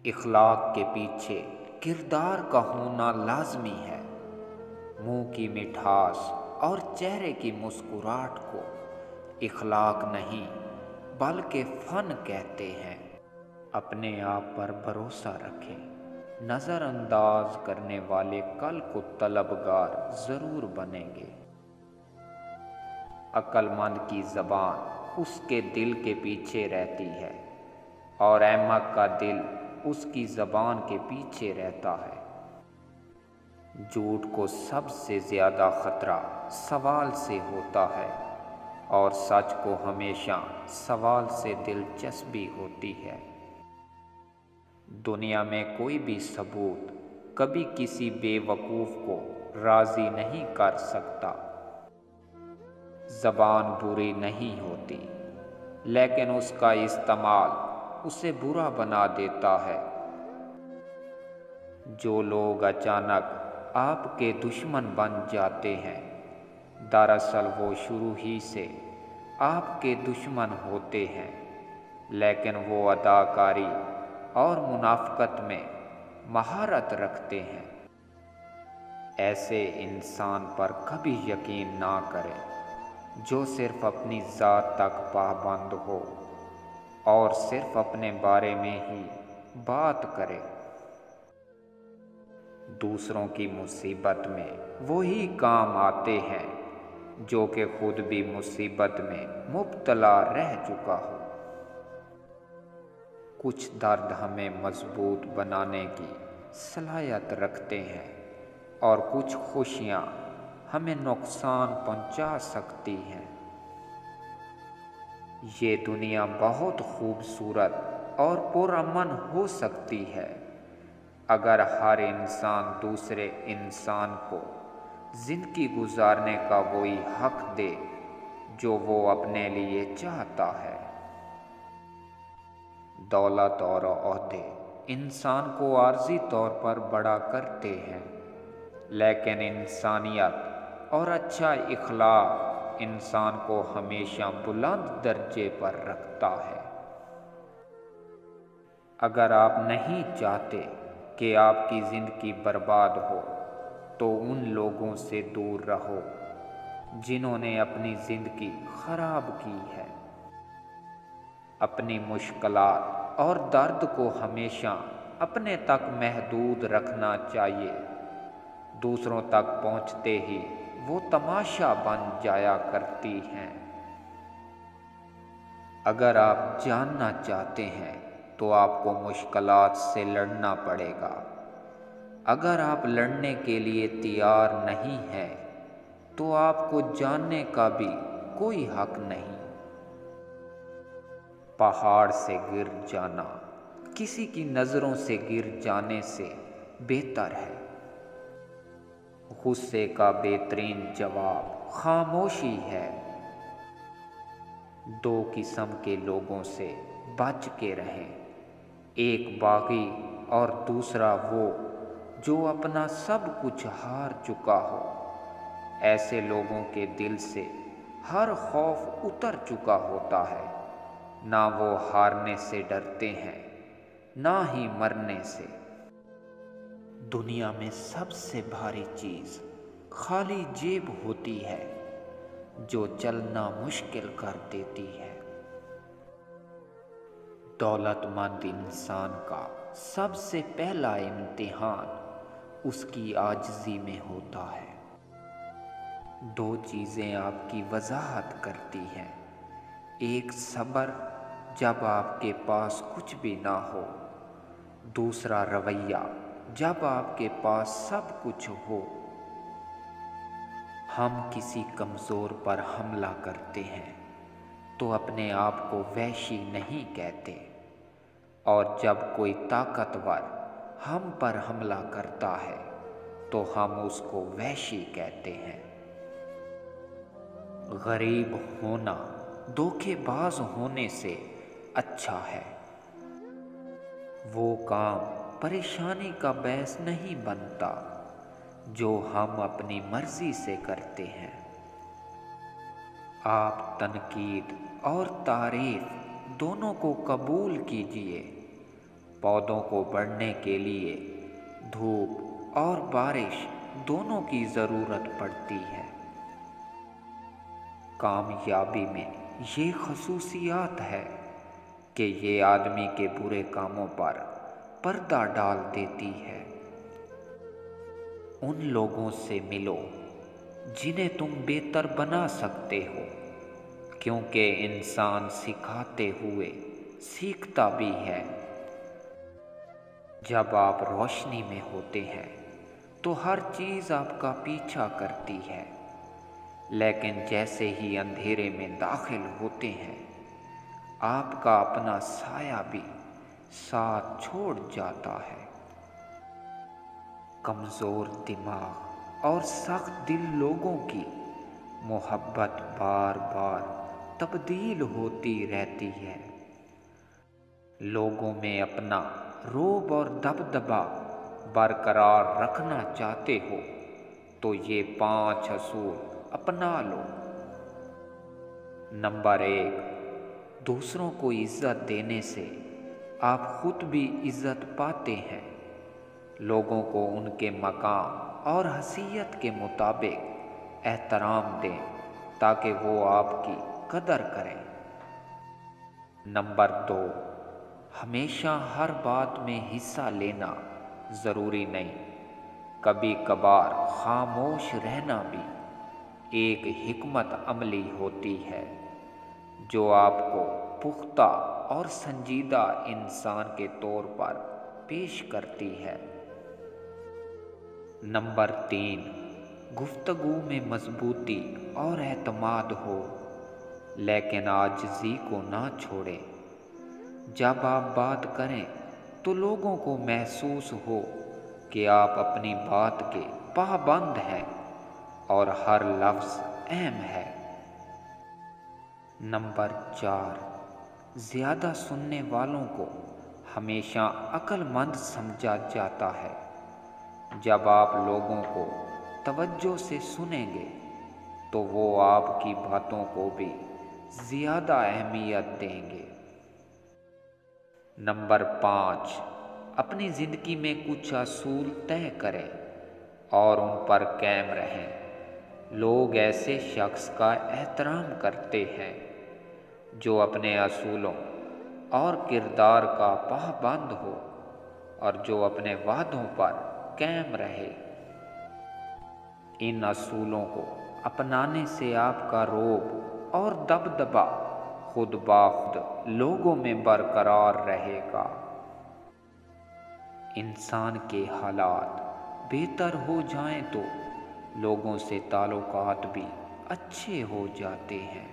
اخلاق کے پیچھے کردار کا ہونا لازمی ہے۔ منہ کی مٹھاس اور چہرے کی مسکراہٹ کو اخلاق نہیں بلکہ فن کہتے ہیں۔ اپنے آپ پر بھروسہ رکھیں، نظر انداز کرنے والے کل کو طلبگار ضرور بنیں گے۔ عقل مند کی زبان اس کے دل کے پیچھے رہتی ہے اور احمق کا دل اس کی زبان کے پیچھے رہتا ہے۔ جھوٹ کو سب سے زیادہ خطرہ سوال سے ہوتا ہے اور سچ کو ہمیشہ سوال سے دلچسپی ہوتی ہے۔ دنیا میں کوئی بھی ثبوت کبھی کسی بے وقوف کو راضی نہیں کر سکتا۔ زبان بری نہیں ہوتی، لیکن اس کا استعمال اسے برا بنا دیتا ہے۔ جو لوگ اچانک آپ کے دشمن بن جاتے ہیں، دراصل وہ شروع ہی سے آپ کے دشمن ہوتے ہیں، لیکن وہ اداکاری اور منافقت میں مہارت رکھتے ہیں۔ ایسے انسان پر کبھی یقین نہ کریں جو صرف اپنی ذات تک پابند ہو اور صرف اپنے بارے میں ہی بات کرے۔ دوسروں کی مصیبت میں وہی کام آتے ہیں جو کہ خود بھی مصیبت میں مبتلا رہ چکا ہو۔ کچھ درد ہمیں مضبوط بنانے کی صلاحیت رکھتے ہیں اور کچھ خوشیاں ہمیں نقصان پہنچا سکتی ہیں۔ یہ دنیا بہت خوبصورت اور پرامن ہو سکتی ہے اگر ہر انسان دوسرے انسان کو زندگی گزارنے کا وہی حق دے جو وہ اپنے لیے چاہتا ہے۔ دولت اور عہدے انسان کو عارضی طور پر بڑا کرتے ہیں، لیکن انسانیت اور اچھا اخلاق انسان کو ہمیشہ بلند درجے پر رکھتا ہے۔ اگر آپ نہیں چاہتے کہ آپ کی زندگی برباد ہو تو ان لوگوں سے دور رہو جنہوں نے اپنی زندگی خراب کی ہے۔ اپنی مشکلات اور درد کو ہمیشہ اپنے تک محدود رکھنا چاہیے۔ دوسروں تک پہنچتے ہی وہ تماشا بن جایا کرتی ہیں۔ اگر آپ جاننا چاہتے ہیں تو آپ کو مشکلات سے لڑنا پڑے گا۔ اگر آپ لڑنے کے لیے تیار نہیں ہیں تو آپ کو جاننے کا بھی کوئی حق نہیں۔ پہاڑ سے گر جانا کسی کی نظروں سے گر جانے سے بہتر ہے۔ غصے کا بہترین جواب خاموشی ہے۔ دو قسم کے لوگوں سے بچ کے رہیں، ایک باغی اور دوسرا وہ جو اپنا سب کچھ ہار چکا ہو۔ ایسے لوگوں کے دل سے ہر خوف اتر چکا ہوتا ہے، نہ وہ ہارنے سے ڈرتے ہیں نہ ہی مرنے سے۔ دنیا میں سب سے بھاری چیز خالی جیب ہوتی ہے جو چلنا مشکل کر دیتی ہے۔ دولت مند انسان کا سب سے پہلا امتحان اس کی عاجزی میں ہوتا ہے۔ دو چیزیں آپ کی وضاحت کرتی ہیں، ایک صبر جب آپ کے پاس کچھ بھی نہ ہو، دوسرا رویہ جب آپ کے پاس سب کچھ ہو۔ ہم کسی کمزور پر حملہ کرتے ہیں تو اپنے آپ کو وحشی نہیں کہتے، اور جب کوئی طاقتور ہم پر حملہ کرتا ہے تو ہم اس کو وحشی کہتے ہیں۔ غریب ہونا دھوکے باز ہونے سے اچھا ہے۔ وہ کام پریشانی کا باعث نہیں بنتا جو ہم اپنی مرضی سے کرتے ہیں۔ آپ تنقید اور تعریف دونوں کو قبول کیجیے، پودوں کو بڑھنے کے لیے دھوپ اور بارش دونوں کی ضرورت پڑتی ہے۔ کامیابی میں یہ خصوصیات ہے کہ یہ آدمی کے برے کاموں پر پردہ ڈال دیتی ہے۔ ان لوگوں سے ملو جنہیں تم بہتر بنا سکتے ہو، کیونکہ انسان سکھاتے ہوئے سیکھتا بھی ہے۔ جب آپ روشنی میں ہوتے ہیں تو ہر چیز آپ کا پیچھا کرتی ہے، لیکن جیسے ہی اندھیرے میں داخل ہوتے ہیں آپ کا اپنا سایہ بھی ساتھ چھوڑ جاتا ہے۔ کمزور دماغ اور سخت دل لوگوں کی محبت بار بار تبدیل ہوتی رہتی ہے۔ لوگوں میں اپنا رعب اور دبدبا برقرار رکھنا چاہتے ہو تو یہ 5 اصول اپنا لو۔ نمبر 1، دوسروں کو عزت دینے سے آپ خود بھی عزت پاتے ہیں۔ لوگوں کو ان کے مقام اور حیثیت کے مطابق احترام دیں تاکہ وہ آپ کی قدر کریں۔ نمبر 2، ہمیشہ ہر بات میں حصہ لینا ضروری نہیں، کبھی کبھار خاموش رہنا بھی ایک حکمت عملی ہوتی ہے جو آپ کو پختہ اور سنجیدہ انسان کے طور پر پیش کرتی ہے۔ نمبر 3، گفتگو میں مضبوطی اور اعتماد ہو، لیکن عاجزی کو نہ چھوڑیں۔ جب آپ بات کریں تو لوگوں کو محسوس ہو کہ آپ اپنی بات کے پابند ہیں اور ہر لفظ اہم ہے۔ نمبر 4، زیادہ سننے والوں کو ہمیشہ عقل مند سمجھا جاتا ہے۔ جب آپ لوگوں کو توجہ سے سنیں گے تو وہ آپ کی باتوں کو بھی زیادہ اہمیت دیں گے۔ نمبر 5، اپنی زندگی میں کچھ اصول طے کریں اور ان پر قائم رہیں۔ لوگ ایسے شخص کا احترام کرتے ہیں جو اپنے اصولوں اور کردار کا پابند ہو اور جو اپنے وعدوں پر قائم رہے۔ ان اصولوں کو اپنانے سے آپ کا رعب اور دبدبا خود بخود لوگوں میں برقرار رہے گا۔ انسان کے حالات بہتر ہو جائیں تو لوگوں سے تعلقات بھی اچھے ہو جاتے ہیں۔